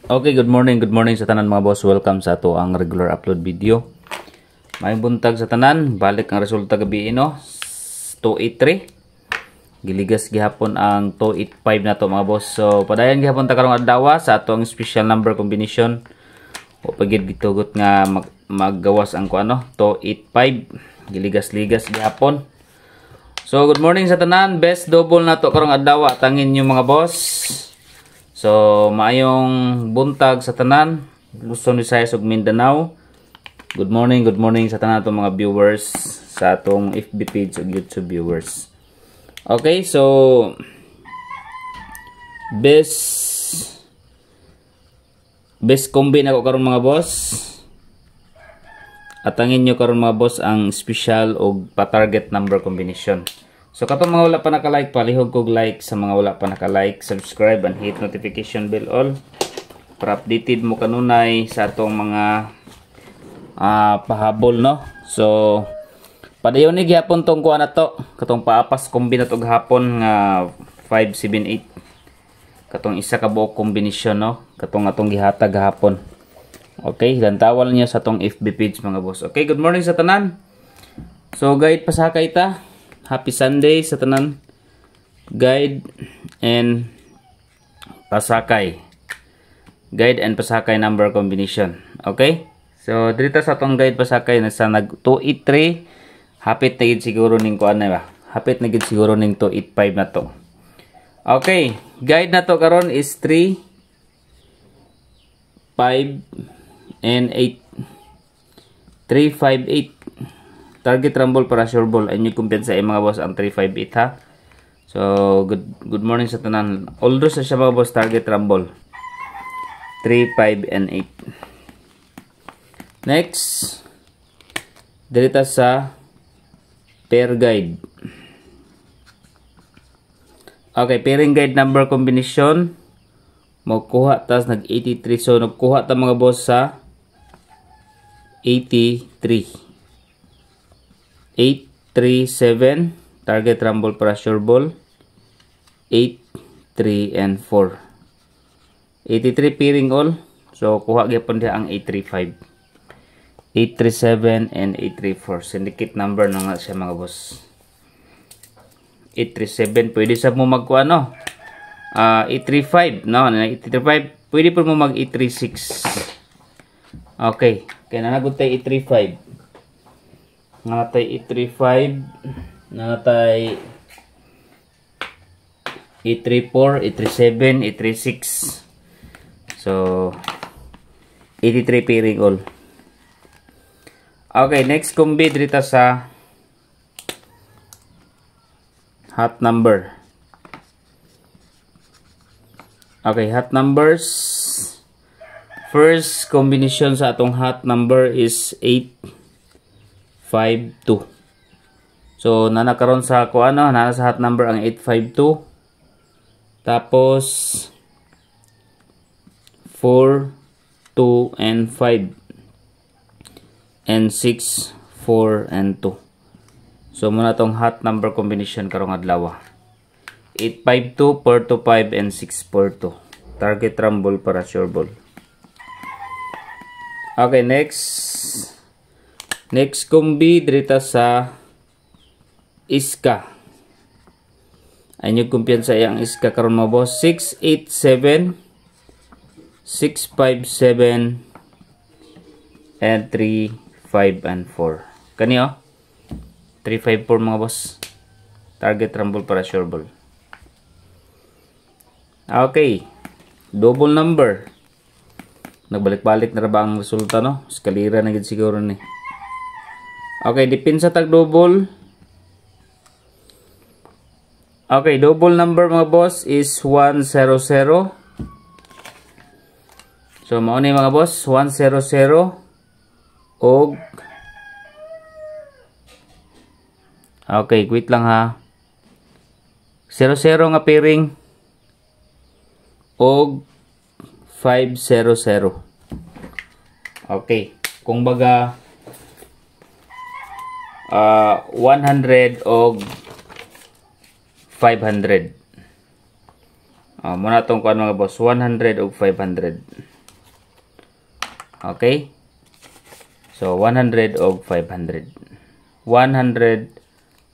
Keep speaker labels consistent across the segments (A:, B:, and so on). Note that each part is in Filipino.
A: Okay, good morning sa tanan mga boss. Welcome sa ato ang regular upload video. May buntag sa tanan, balik ang resulta gabi no. 283. Giligas gihapon ang 285 na to mga boss. So padayon gihapon ta karong adlaw sa ato ang special number combination. O pagid gitugot nga maggawas ang kuano 285. Giligas-ligas gihapon. So good morning sa tanan, best double na to karong adlaw tangin niyo mga boss. So, maayong buntag sa tanan, Luzon, Visayas ug Mindanao. Good morning sa tanan atong mga viewers sa atong FB page ug YouTube viewers. Okay, so best combi na ko karon mga boss. Atangin nyo karon mga boss ang special og pa-target number combination. So katong mga wala pa naka-like, palihog kog like sa mga wala pa naka-like, subscribe and hit notification bell all para updated mo kanunay sa atong mga pahabol no. So padayon ni gyapon tong kuan nato, katong paapas kombi na to gahapon nga 578. Katong isa ka buok kombinasyon no, katong atong gihatag gahapon. Okay, lantawal niyo sa atong FB page mga boss. Okay, good morning sa tanan. So guide pasakay ta. Happy Sunday sa tanan. Guide and pasakay. Guide and pasakay number combination. Okay? So dito sa atong guide pasakay nasa nag 283. Hapit na gid siguro ning kuan na ba? Hapit na gid siguro ning 285 na to. Okay, guide na to karon is 3 5 and 8. 3 5 8. Target rumble para sure ball. Ay nyo kumpiyansa mga boss ang 358 ha. So, good morning sa tanan. Although sa siya mga boss, target rumble. 3, 5, and 8. Next, dirita sa pair guide. Okay, pairing guide number combination. Magkuha, tas nag-83. So, nagkuha ta mga boss sa 83. 837 target rumble para sure ball. 8 3 and 4. 83 pairing all. So kuha gyapon dia ang 835. 837 and 834 syndicate number na nga siya mga boss. 837 pwede sa mo magkuha no. 835 no, 835 pwede po mo mag 836. Okay, kaya nanagutay 835. Nangatay 835, nangatay 834, 837, 836. So 83 pairing all. Okay, next combi dito sa hot number. Okay, hot numbers. First combination sa atong hot number is 8 5 2. So nanakaron sa ko ano, nana sa hot number ang 852. Tapos 4 2 and 5 and 6 4 and 2. So muna tong hot number combination karong adlaw. 852 425 and 642. Target rumble para sure ball. Okay, Next combi dirita sa iska. Ay nyo kumpiyansa ang iska karon mga boss. 687 657 and 3 5 and 4. Kani 354 mga boss. Target rumble para sure ball. Okay, double number. Nagbalik-balik na ra ba ang resulta no? Eskalira na gid siguro ni. Okay, dipin sa tag double. Okay, double number mga boss is 100. So mao ni mga boss 100 og okay, wait lang ha. 00 nga pairing og 500. Okay, kung baga 100 og 500. Muna itong kuan mga boss, 100 og 500. Okay? So 100 og 500. 100,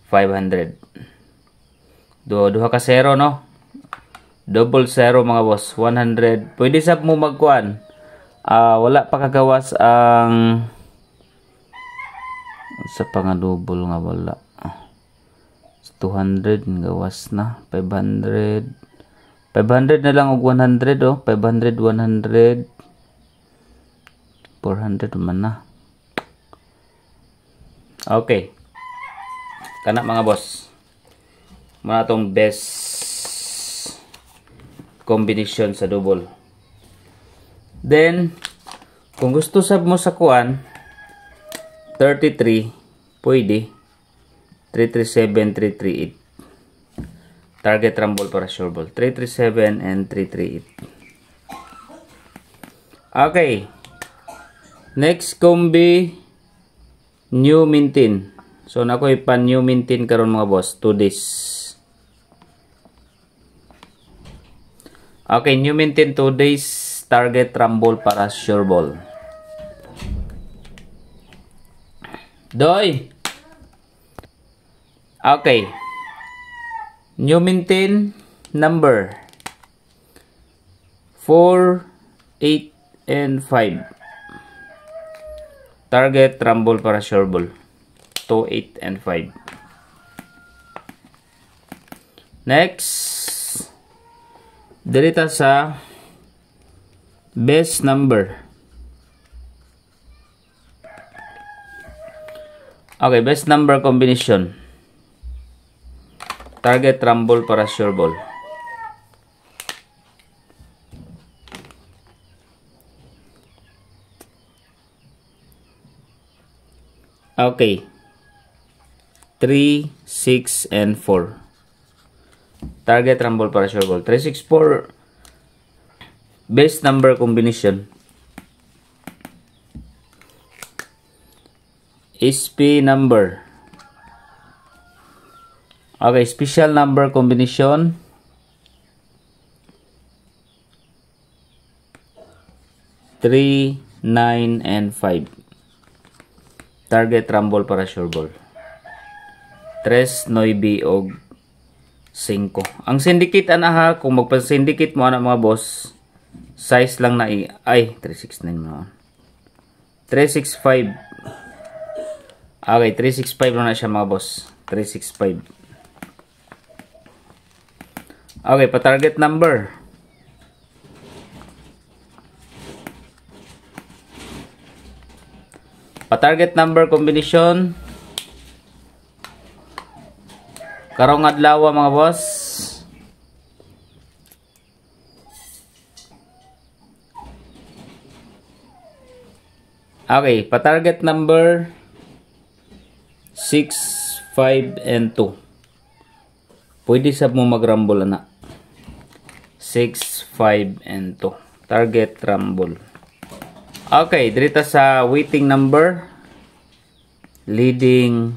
A: 500. Duha ka zero, no? Double zero mga boss. 100. Pwede sab mo magkuan. Wala pa kagawas ang sa pang-double nga wala. 200 gawas na. 500. 500 na lang og 100, oh. 500, 100. 400 man na. Okay. Kana mga boss. Muna tong best combination sa double. Then, kung gusto sab mo sa kuan, 33, pwede. 337, 338. Target rumble para sure ball. 337 and 338. Okay. Next combi, new maintain. So, nako ipan new maintain karon mga boss. 2 days. Okay, new maintain 2 days. Target rumble para sure ball. Doy. Okay. New maintain number 4, 8, and 5. Target rumble para sure ball. 2, 8, and 5. Next. Dirita sa best number. Okay, best number combination. Target rumble para sure ball. Okay. 3, 6, and 4. Target rumble para sure ball. 3, 6, 4. Best number combination. SP number. Okay, special number combination. 3, 9, and 5. Target rumble para sure ball. 3, 9, og 5. Ang syndicate anaha, kung magpa-syndicate mo ana mga boss, size lang na ay 369 mo. 365. Okay, 365 na siya mga boss. 365. Okay, pa-target number. Pa-target number combination. Karong adlaw mga boss. Okay, pa-target number 6, 5, and 2. Pwede sab mo mag-rumble na. 6, 5, and 2. Target rumble. Okay, dirita sa waiting number. Leading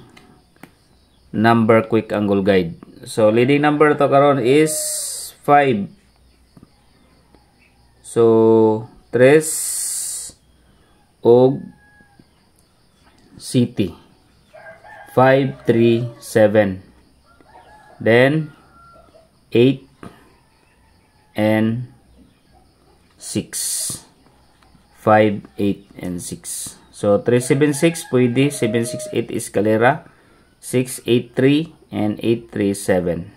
A: number quick angle guide. So, leading number to karon is 5. So, 3 og city. 5, 3, 7. Then, 8 and 6. 5, 8, and 6. So, 376 pwede. 768 escalera. 683 and 837.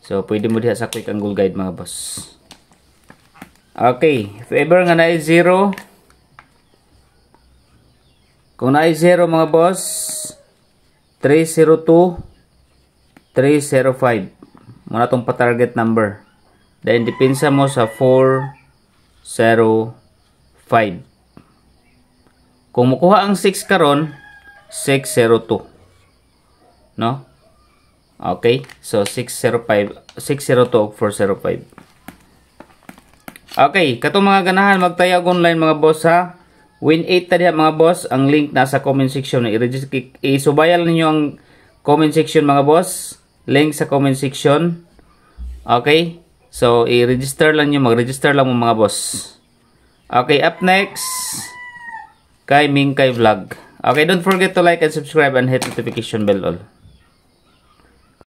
A: So, pwede mo diha sa quick angle guide mga boss. Okay. If ever nga na 0. Kung na 0 mga boss, 302, 305. Muna itong pa-target number. Then, depensa mo sa 405. Kung mukuha ang 6 karon, 602. No? Okay. So, 602 o 405. Okay. Katong mga ganahan, magtayag online mga boss ha. Win 8 tadi mga boss. Ang link nasa comment section. Isubayal ninyo ang comment section mga boss. Link sa comment section. Okay. So, i-register lang nyo. Mag-register lang mo mga boss. Okay. Up next. kay Mingkay Vlog. Okay, don't forget to like and subscribe and hit notification bell all.